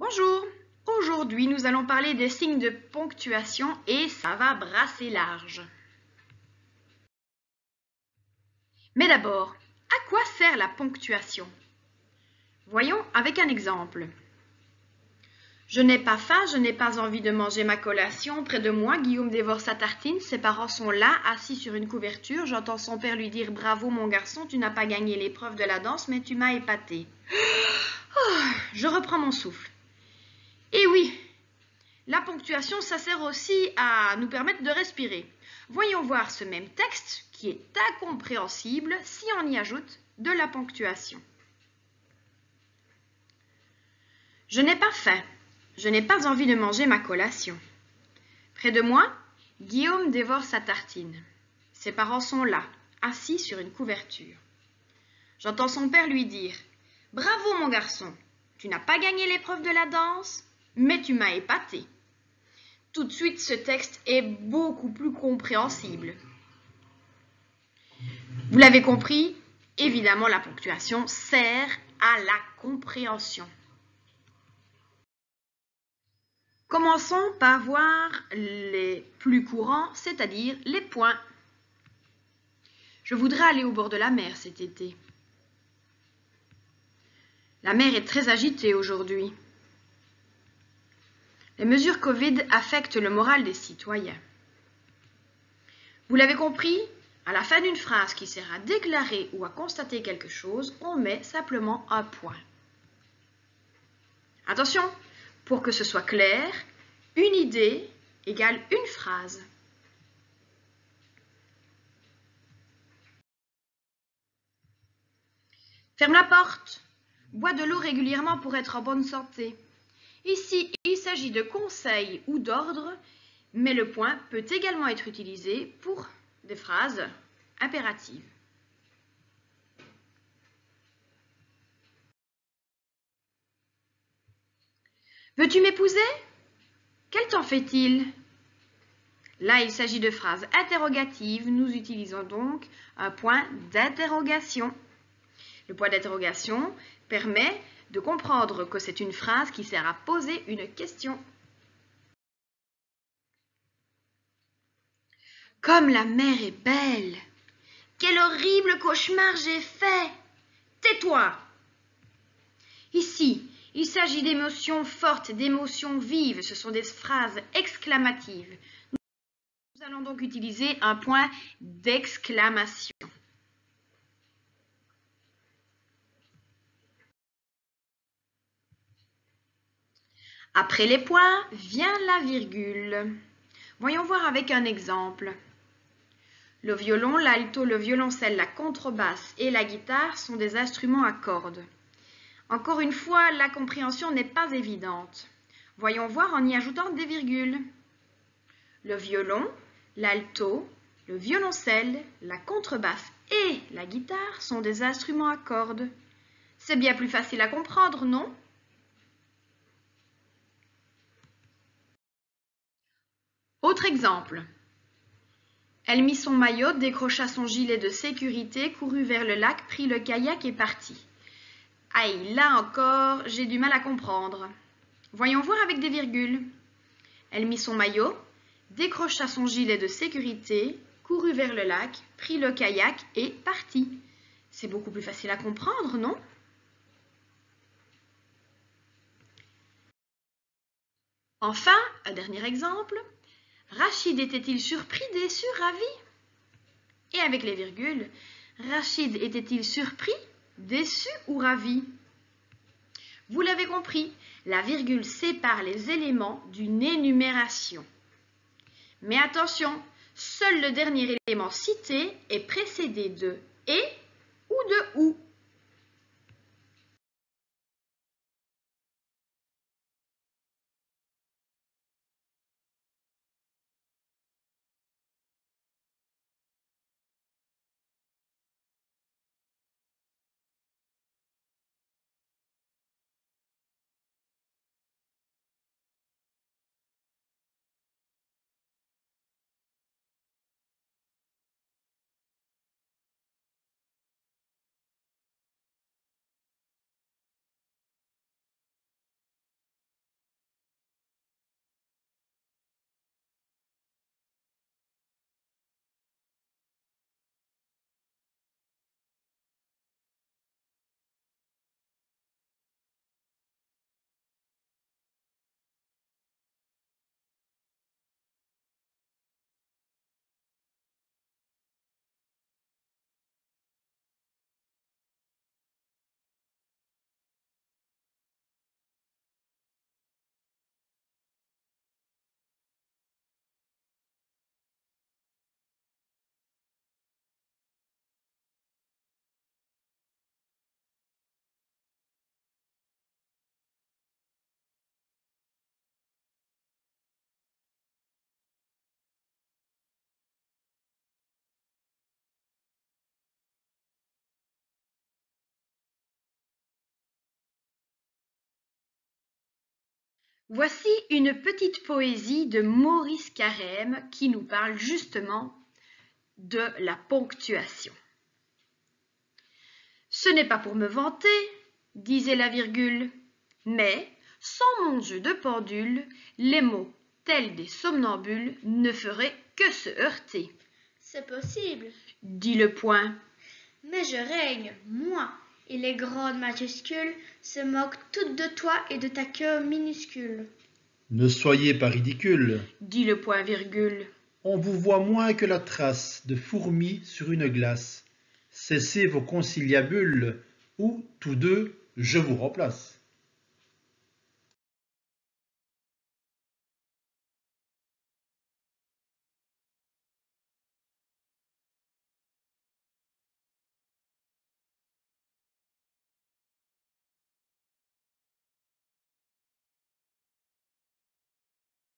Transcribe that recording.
Bonjour, aujourd'hui nous allons parler des signes de ponctuation et ça va brasser large. Mais d'abord, à quoi sert la ponctuation? Voyons avec un exemple. Je n'ai pas faim, je n'ai pas envie de manger ma collation. Près de moi, Guillaume dévore sa tartine. Ses parents sont là, assis sur une couverture. J'entends son père lui dire « Bravo mon garçon, tu n'as pas gagné l'épreuve de la danse, mais tu m'as épaté. » Je reprends mon souffle. Et oui, la ponctuation, ça sert aussi à nous permettre de respirer. Voyons voir ce même texte qui est incompréhensible si on y ajoute de la ponctuation. Je n'ai pas faim. Je n'ai pas envie de manger ma collation. Près de moi, Guillaume dévore sa tartine. Ses parents sont là, assis sur une couverture. J'entends son père lui dire « Bravo mon garçon, tu n'as pas gagné l'épreuve de la danse, mais tu m'as épaté. » Tout de suite, ce texte est beaucoup plus compréhensible. Vous l'avez compris, évidemment, la ponctuation sert à la compréhension. Commençons par voir les plus courants, c'est-à-dire les points. Je voudrais aller au bord de la mer cet été. La mer est très agitée aujourd'hui. Les mesures Covid affectent le moral des citoyens. Vous l'avez compris, à la fin d'une phrase qui sert à déclarer ou à constater quelque chose, on met simplement un point. Attention, pour que ce soit clair, une idée égale une phrase. Ferme la porte. Bois de l'eau régulièrement pour être en bonne santé. Ici, il s'agit de conseils ou d'ordres, mais le point peut également être utilisé pour des phrases impératives. Veux-tu m'épouser? Quel temps fait-il? Là, il s'agit de phrases interrogatives. Nous utilisons donc un point d'interrogation. Le point d'interrogation permet de comprendre que c'est une phrase qui sert à poser une question. Comme la mer est belle! Quel horrible cauchemar j'ai fait! Tais-toi! Ici, il s'agit d'émotions fortes, d'émotions vives. Ce sont des phrases exclamatives. Nous allons donc utiliser un point d'exclamation. Après les points, vient la virgule. Voyons voir avec un exemple. Le violon, l'alto, le violoncelle, la contrebasse et la guitare sont des instruments à cordes. Encore une fois, la compréhension n'est pas évidente. Voyons voir en y ajoutant des virgules. Le violon, l'alto, le violoncelle, la contrebasse et la guitare sont des instruments à cordes. C'est bien plus facile à comprendre, non? Autre exemple. Elle mit son maillot, décrocha son gilet de sécurité, courut vers le lac, prit le kayak et partit. Aïe, là encore, j'ai du mal à comprendre. Voyons voir avec des virgules. Elle mit son maillot, décrocha son gilet de sécurité, courut vers le lac, prit le kayak et partit. C'est beaucoup plus facile à comprendre, non? Enfin, un dernier exemple. Rachid était-il surpris, déçu, ravi? Et avec les virgules, Rachid était-il surpris, déçu ou ravi? Vous l'avez compris, la virgule sépare les éléments d'une énumération. Mais attention, seul le dernier élément cité est précédé de « et » ou de « ou ». Voici une petite poésie de Maurice Carême qui nous parle justement de la ponctuation. Ce n'est pas pour me vanter, disait la virgule, mais, sans mon jeu de pendule, les mots, tels des somnambules, ne feraient que se heurter. C'est possible, dit le point. Mais je règne, moi, et les grandes majuscules se moquent toutes de toi et de ta queue minuscule. Ne soyez pas ridicule, dit le point virgule. On vous voit moins que la trace de fourmis sur une glace. Cessez vos conciliabules, ou, tous deux, je vous remplace.